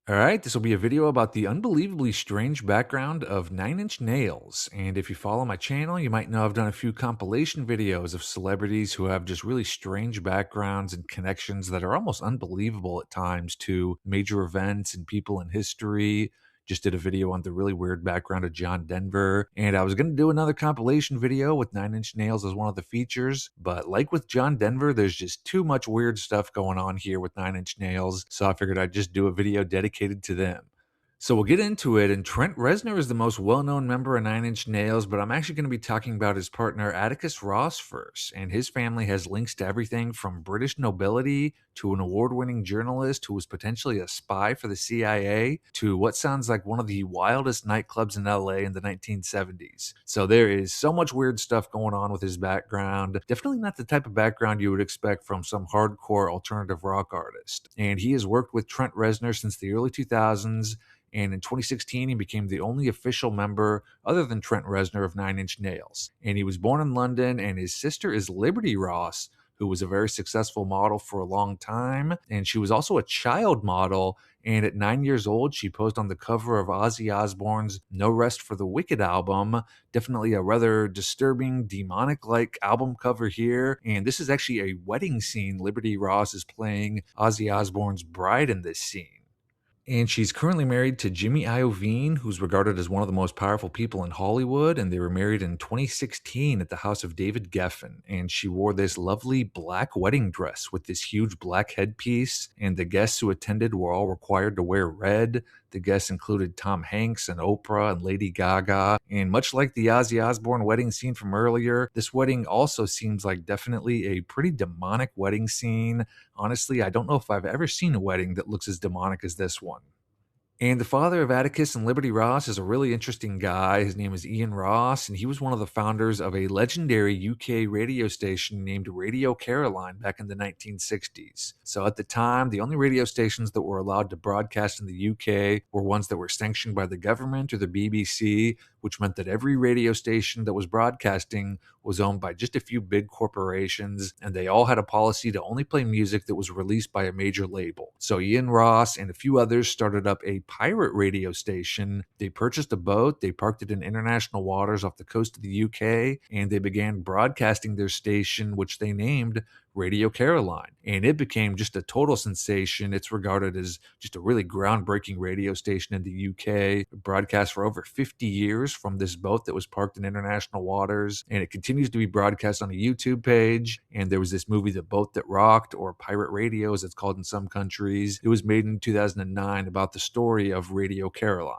All right, this will be a video about the unbelievably strange background of Nine Inch Nails. And if you follow my channel, you might know I've done a few compilation videos of celebrities who have just really strange backgrounds and connections that are almost unbelievable at times to major events and people in history. Just did a video on the really weird background of John Denver. And I was going to do another compilation video with Nine Inch Nails as one of the features. But like with John Denver, there's just too much weird stuff going on here with Nine Inch Nails. So I figured I'd just do a video dedicated to them. So we'll get into it, and Trent Reznor is the most well-known member of Nine Inch Nails, but I'm actually going to be talking about his partner Atticus Ross first, and his family has links to everything from British nobility to an award-winning journalist who was potentially a spy for the CIA to what sounds like one of the wildest nightclubs in LA in the 1970s. So there is so much weird stuff going on with his background. Definitely not the type of background you would expect from some hardcore alternative rock artist. And he has worked with Trent Reznor since the early 2000s, and in 2016, he became the only official member, other than Trent Reznor, of Nine Inch Nails. And he was born in London, and his sister is Liberty Ross, who was a very successful model for a long time. And she was also a child model. And at 9 years old, she posed on the cover of Ozzy Osbourne's No Rest for the Wicked album. Definitely a rather disturbing, demonic like album cover here. And this is actually a wedding scene. Liberty Ross is playing Ozzy Osbourne's bride in this scene. And she's currently married to Jimmy Iovine, who's regarded as one of the most powerful people in Hollywood. And they were married in 2016 at the house of David Geffen. And she wore this lovely black wedding dress with this huge black headpiece. And the guests who attended were all required to wear red. The guests included Tom Hanks and Oprah and Lady Gaga. And much like the Ozzy Osbourne wedding scene from earlier, this wedding also seems like definitely a pretty demonic wedding scene. Honestly, I don't know if I've ever seen a wedding that looks as demonic as this one. And the father of Atticus and Liberty Ross is a really interesting guy. His name is Ian Ross, and he was one of the founders of a legendary UK radio station named Radio Caroline back in the 1960s. So at the time, the only radio stations that were allowed to broadcast in the UK were ones that were sanctioned by the government or the BBC, which meant that every radio station that was broadcasting was owned by just a few big corporations, and they all had a policy to only play music that was released by a major label. So Ian Ross and a few others started up a pirate radio station. They purchased a boat, they parked it in international waters off the coast of the UK, and they began broadcasting their station, which they named Radio Caroline. And it became just a total sensation. It's regarded as just a really groundbreaking radio station in the UK. It broadcast for over 50 years from this boat that was parked in international waters. And it continues to be broadcast on a YouTube page. And there was this movie, The Boat That Rocked, or Pirate Radio, as it's called in some countries. It was made in 2009 about the story of Radio Caroline.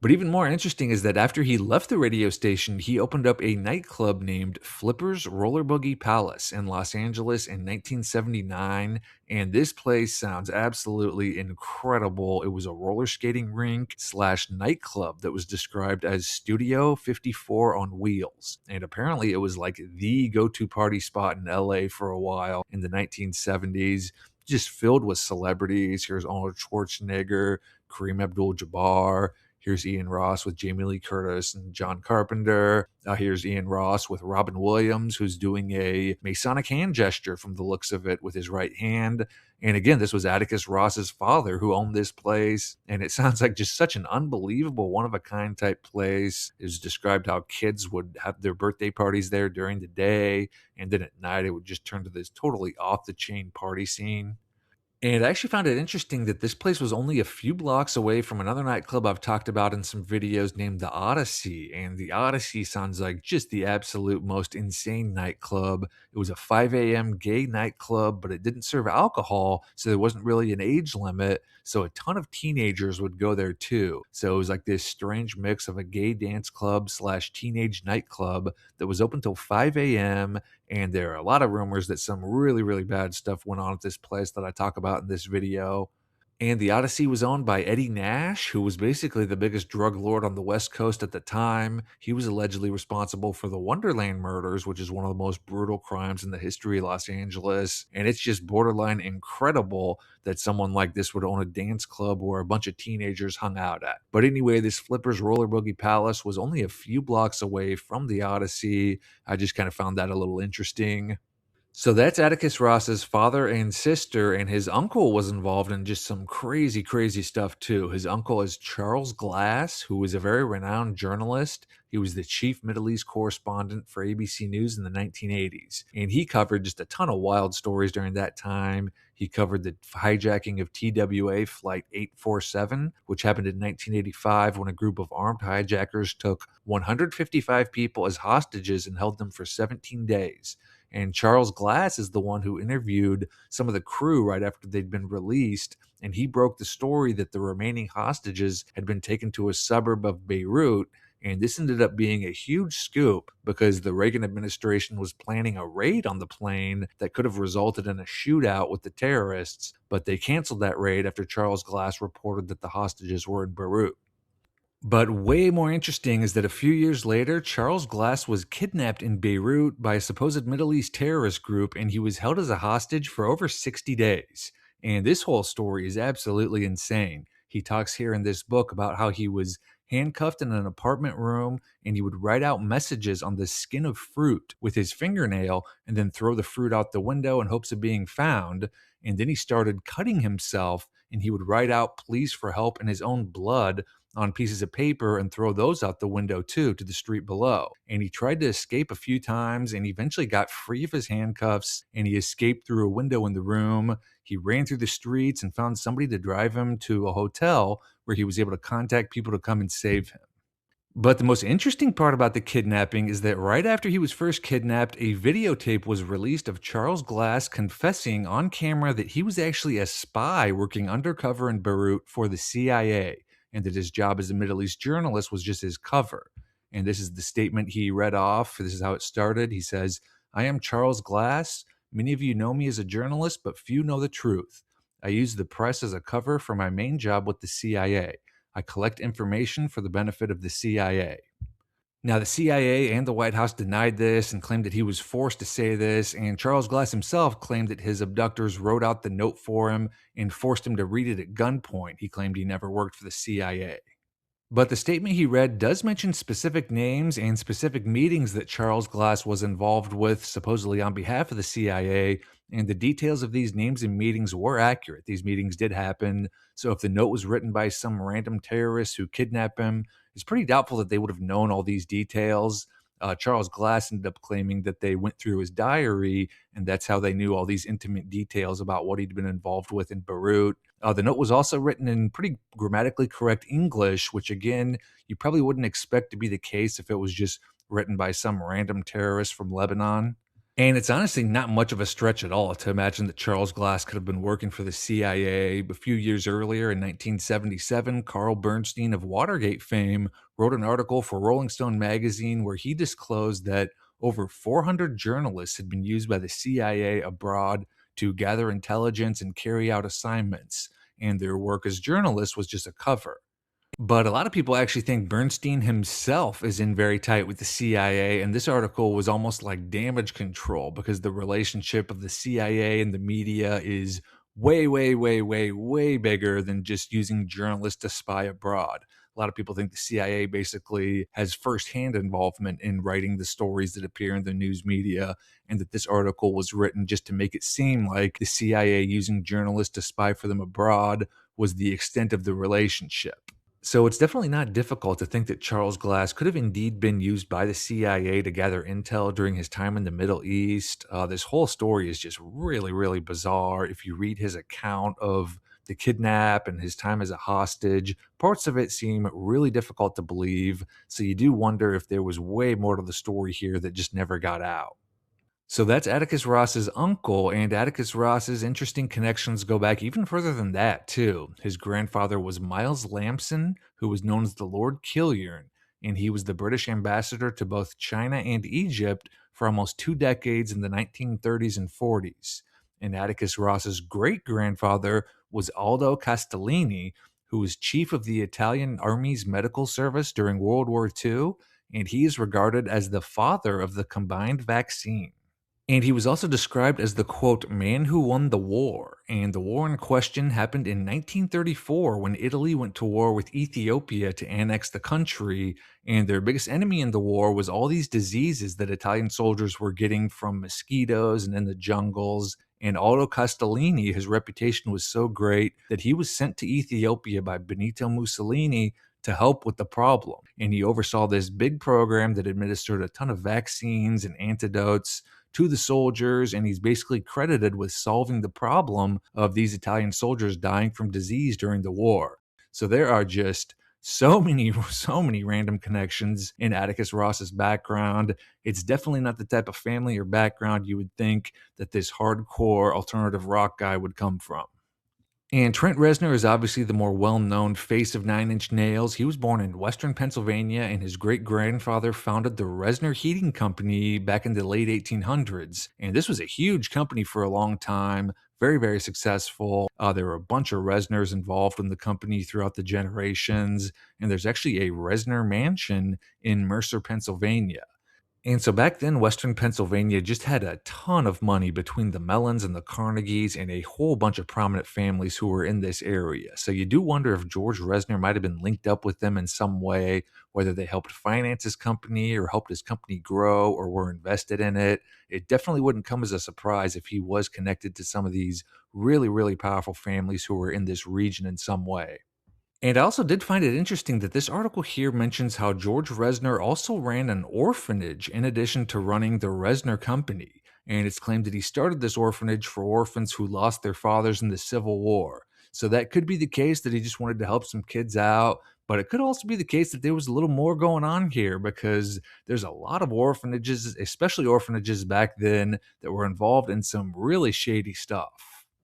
But even more interesting is that after he left the radio station, he opened up a nightclub named Flipper's Roller Boogie Palace in Los Angeles in 1979. And this place sounds absolutely incredible. It was a roller skating rink slash nightclub that was described as Studio 54 on wheels. And apparently it was like the go-to party spot in LA for a while in the 1970s, just filled with celebrities. Here's Arnold Schwarzenegger, Kareem Abdul-Jabbar. Here's Ian Ross with Jamie Lee Curtis and John Carpenter. Here's Ian Ross with Robin Williams, who's doing a Masonic hand gesture from the looks of it with his right hand. And again, this was Atticus Ross's father who owned this place. And it sounds like just such an unbelievable, one-of-a-kind type place. It was described how kids would have their birthday parties there during the day. And then at night, it would just turn to this totally off-the-chain party scene. And I actually found it interesting that this place was only a few blocks away from another nightclub I've talked about in some videos named the Odyssey. And the Odyssey sounds like just the absolute most insane nightclub. It was a 5 a.m. gay nightclub, but it didn't serve alcohol, so there wasn't really an age limit. So a ton of teenagers would go there too. So it was like this strange mix of a gay dance club slash teenage nightclub that was open till 5 a.m. And there are a lot of rumors that some really, really bad stuff went on at this place that I talk about in this video. And the Odyssey was owned by Eddie Nash, who was basically the biggest drug lord on the West Coast at the time. He was allegedly responsible for the Wonderland murders, which is one of the most brutal crimes in the history of Los Angeles. And it's just borderline incredible that someone like this would own a dance club where a bunch of teenagers hung out at. But anyway, this Flipper's Roller Boogie Palace was only a few blocks away from the Odyssey. I just kind of found that a little interesting. So that's Atticus Ross's father and sister, and his uncle was involved in just some crazy, crazy stuff too. His uncle is Charles Glass, who was a very renowned journalist. He was the chief Middle East correspondent for ABC News in the 1980s, and he covered just a ton of wild stories during that time. He covered the hijacking of TWA Flight 847, which happened in 1985 when a group of armed hijackers took 155 people as hostages and held them for 17 days. And Charles Glass is the one who interviewed some of the crew right after they'd been released. And he broke the story that the remaining hostages had been taken to a suburb of Beirut. And this ended up being a huge scoop because the Reagan administration was planning a raid on the plane that could have resulted in a shootout with the terrorists. But they canceled that raid after Charles Glass reported that the hostages were in Beirut. But way more interesting is that a few years later, Charles Glass was kidnapped in Beirut by a supposed Middle East terrorist group, and he was held as a hostage for over 60 days. And this whole story is absolutely insane. He talks here in this book about how he was handcuffed in an apartment room and he would write out messages on the skin of fruit with his fingernail and then throw the fruit out the window in hopes of being found. And then he started cutting himself and he would write out pleas for help in his own blood on pieces of paper and throw those out the window too to the street below. And he tried to escape a few times and eventually got free of his handcuffs and he escaped through a window in the room. He ran through the streets and found somebody to drive him to a hotel where he was able to contact people to come and save him. But the most interesting part about the kidnapping is that right after he was first kidnapped, a videotape was released of Charles Glass confessing on camera that he was actually a spy working undercover in Beirut for the CIA, and that his job as a Middle East journalist was just his cover. And this is the statement he read off. This is how it started. He says, "I am Charles Glass. Many of you know me as a journalist, but few know the truth. I use the press as a cover for my main job with the CIA. I collect information for the benefit of the CIA." Now, the CIA and the White House denied this and claimed that he was forced to say this, and Charles Glass himself claimed that his abductors wrote out the note for him and forced him to read it at gunpoint. He claimed he never worked for the CIA. But the statement he read does mention specific names and specific meetings that Charles Glass was involved with, supposedly on behalf of the CIA, and the details of these names and meetings were accurate. These meetings did happen. So if the note was written by some random terrorist who kidnapped him, it's pretty doubtful that they would have known all these details. Charles Glass ended up claiming that they went through his diary, and that's how they knew all these intimate details about what he'd been involved with in Beirut. The note was also written in pretty grammatically correct English, which again, you probably wouldn't expect to be the case if it was just written by some random terrorist from Lebanon. And it's honestly not much of a stretch at all to imagine that Charles Glass could have been working for the CIA. A few years earlier, in 1977, Carl Bernstein of Watergate fame wrote an article for Rolling Stone magazine where he disclosed that over 400 journalists had been used by the CIA abroad to gather intelligence and carry out assignments, and their work as journalists was just a cover. But a lot of people actually think Bernstein himself is in very tight with the CIA, and this article was almost like damage control because the relationship of the CIA and the media is way, way, way, way, way bigger than just using journalists to spy abroad. A lot of people think the CIA basically has firsthand involvement in writing the stories that appear in the news media, and that this article was written just to make it seem like the CIA using journalists to spy for them abroad was the extent of the relationship. So it's definitely not difficult to think that Charles Glass could have indeed been used by the CIA to gather intel during his time in the Middle East. This whole story is just really, really bizarre. If you read his account of the kidnap and his time as a hostage, parts of it seem really difficult to believe. So you do wonder if there was way more to the story here that just never got out. So that's Atticus Ross's uncle, and Atticus Ross's interesting connections go back even further than that, too. His grandfather was Miles Lampson, who was known as the Lord Killian, and he was the British ambassador to both China and Egypt for almost 2 decades in the 1930s and 40s. And Atticus Ross's great grandfather was Aldo Castellini, who was chief of the Italian Army's medical service during World War II, and he is regarded as the father of the combined vaccine. And he was also described as the quote, man who won the war. And the war in question happened in 1934 when Italy went to war with Ethiopia to annex the country. And their biggest enemy in the war was all these diseases that Italian soldiers were getting from mosquitoes and in the jungles. And Aldo Castellini, his reputation was so great that he was sent to Ethiopia by Benito Mussolini to help with the problem. And he oversaw this big program that administered a ton of vaccines and antidotes to the soldiers, and he's basically credited with solving the problem of these Italian soldiers dying from disease during the war. So there are just so many, so many random connections in Atticus Ross's background. It's definitely not the type of family or background you would think that this hardcore alternative rock guy would come from. And Trent Reznor is obviously the more well-known face of Nine Inch Nails. He was born in Western Pennsylvania, and his great-grandfather founded the Reznor Heating Company back in the late 1800s. And this was a huge company for a long time, very, very successful. There were a bunch of Reznors involved in the company throughout the generations, and there's actually a Reznor mansion in Mercer, Pennsylvania. And so back then, Western Pennsylvania just had a ton of money between the Mellons and the Carnegies and a whole bunch of prominent families who were in this area. So you do wonder if George Reznor might have been linked up with them in some way, whether they helped finance his company or helped his company grow or were invested in it. It definitely wouldn't come as a surprise if he was connected to some of these really, really powerful families who were in this region in some way. And I also did find it interesting that this article here mentions how George Reznor also ran an orphanage in addition to running the Reznor Company. And it's claimed that he started this orphanage for orphans who lost their fathers in the Civil War. So that could be the case that he just wanted to help some kids out, but it could also be the case that there was a little more going on here because there's a lot of orphanages, especially orphanages back then, that were involved in some really shady stuff.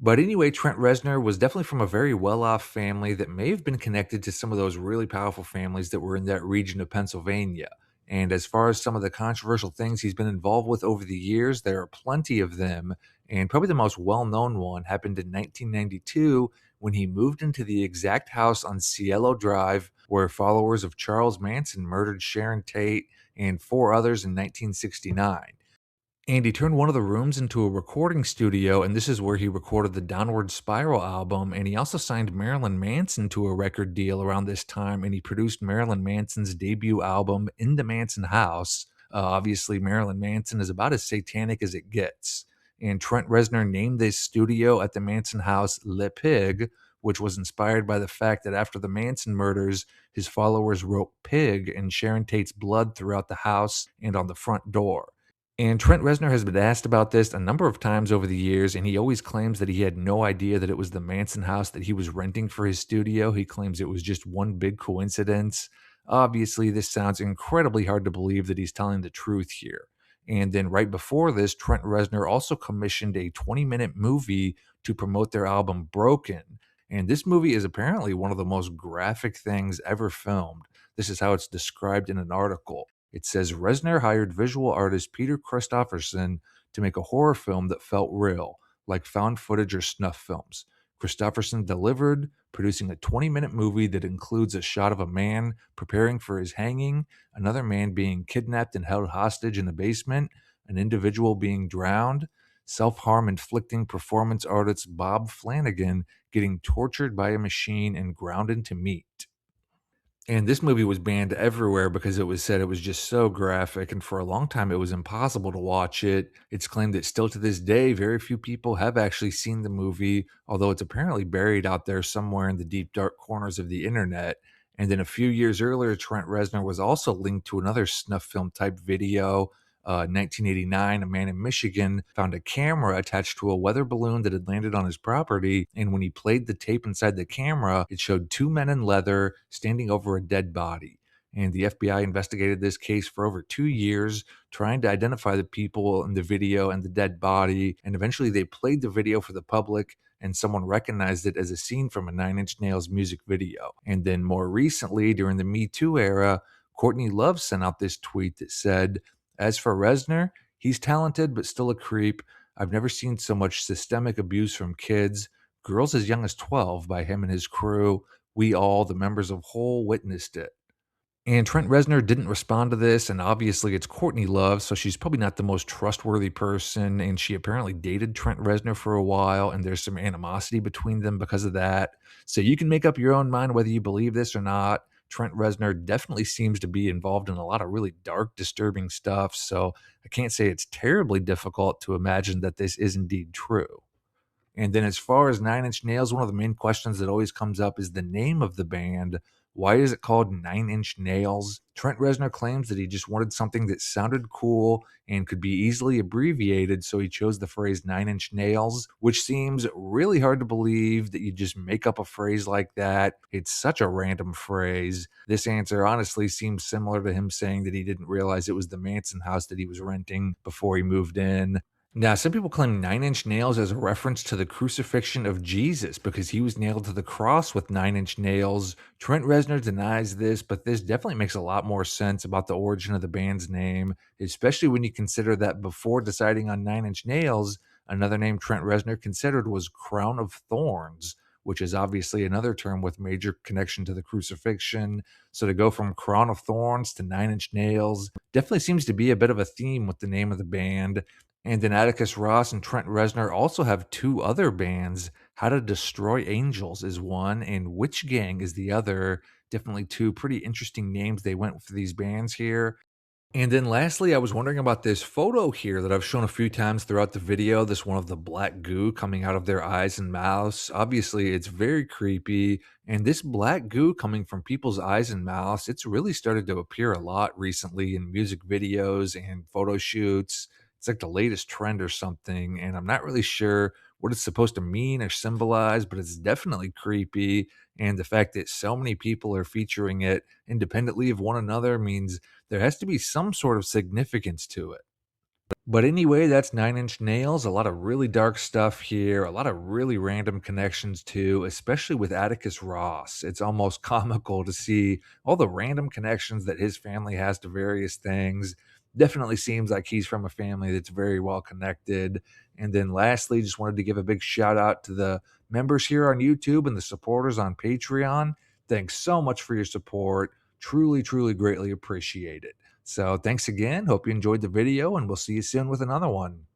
But anyway, Trent Reznor was definitely from a very well-off family that may have been connected to some of those really powerful families that were in that region of Pennsylvania. And as far as some of the controversial things he's been involved with over the years, there are plenty of them. And probably the most well-known one happened in 1992 when he moved into the exact house on Cielo Drive where followers of Charles Manson murdered Sharon Tate and four others in 1969. And he turned one of the rooms into a recording studio, and this is where he recorded the Downward Spiral album. And he also signed Marilyn Manson to a record deal around this time, and he produced Marilyn Manson's debut album, In the Manson House. Obviously, Marilyn Manson is about as satanic as it gets. And Trent Reznor named this studio at the Manson house Le Pig, which was inspired by the fact that after the Manson murders, his followers wrote pig in Sharon Tate's blood throughout the house and on the front door. And Trent Reznor has been asked about this a number of times over the years, and he always claims that he had no idea that it was the Manson house that he was renting for his studio. He claims it was just one big coincidence. Obviously, this sounds incredibly hard to believe that he's telling the truth here. And then right before this, Trent Reznor also commissioned a 20-minute movie to promote their album Broken. And this movie is apparently one of the most graphic things ever filmed. This is how it's described in an article. It says Reznor hired visual artist Peter Christopherson to make a horror film that felt real, like found footage or snuff films. Christopherson delivered, producing a 20-minute movie that includes a shot of a man preparing for his hanging, another man being kidnapped and held hostage in a basement, an individual being drowned, self-harm inflicting performance artist Bob Flanagan getting tortured by a machine and ground into meat. And this movie was banned everywhere because it was said it was just so graphic, and for a long time it was impossible to watch it. It's claimed that still to this day, very few people have actually seen the movie, although it's apparently buried out there somewhere in the deep, dark corners of the internet. And then a few years earlier, Trent Reznor was also linked to another snuff film type video. 1989, a man in Michigan found a camera attached to a weather balloon that had landed on his property. And when he played the tape inside the camera, it showed two men in leather standing over a dead body. And the FBI investigated this case for over 2 years, trying to identify the people in the video and the dead body. And eventually they played the video for the public, and someone recognized it as a scene from a Nine Inch Nails music video. And then more recently, during the Me Too era, Courtney Love sent out this tweet that said, "As for Reznor, he's talented but still a creep. I've never seen so much systemic abuse from kids, girls as young as 12 by him and his crew. We all, the members of Hole, witnessed it." And Trent Reznor didn't respond to this, and obviously it's Courtney Love, so she's probably not the most trustworthy person, and she apparently dated Trent Reznor for a while, and there's some animosity between them because of that. So you can make up your own mind whether you believe this or not. Trent Reznor definitely seems to be involved in a lot of really dark, disturbing stuff, so I can't say it's terribly difficult to imagine that this is indeed true. And then as far as Nine Inch Nails, one of the main questions that always comes up is the name of the band. Why is it called Nine Inch Nails? Trent Reznor claims that he just wanted something that sounded cool and could be easily abbreviated, so he chose the phrase Nine Inch Nails, which seems really hard to believe that you just make up a phrase like that. It's such a random phrase. This answer honestly seems similar to him saying that he didn't realize it was the Manson house that he was renting before he moved in. Now, some people claim Nine Inch Nails as a reference to the crucifixion of Jesus because he was nailed to the cross with 9 inch nails. Trent Reznor denies this, but this definitely makes a lot more sense about the origin of the band's name, especially when you consider that before deciding on 9 Inch Nails, another name Trent Reznor considered was Crown of Thorns, which is obviously another term with major connection to the crucifixion. So to go from Crown of Thorns to 9 Inch Nails definitely seems to be a bit of a theme with the name of the band. And then Atticus Ross and Trent Reznor also have two other bands. How to Destroy Angels is one, and Witch Gang is the other. Definitely two pretty interesting names they went for these bands here. And then lastly, I was wondering about this photo here that I've shown a few times throughout the video. This one of the black goo coming out of their eyes and mouths. Obviously, it's very creepy. And this black goo coming from people's eyes and mouths, it's really started to appear a lot recently in music videos and photo shoots. It's like the latest trend or something. And I'm not really sure what it's supposed to mean or symbolize, but it's definitely creepy. And the fact that so many people are featuring it independently of one another means there has to be some sort of significance to it. But anyway, that's 9 Inch Nails. A lot of really dark stuff here, a lot of really random connections too, especially with Atticus Ross. It's almost comical to see all the random connections that his family has to various things. Definitely seems like he's from a family that's very well connected. And then lastly, just wanted to give a big shout out to the members here on YouTube and the supporters on Patreon. Thanks so much for your support. Truly, truly greatly appreciate it. So thanks again. Hope you enjoyed the video, and we'll see you soon with another one.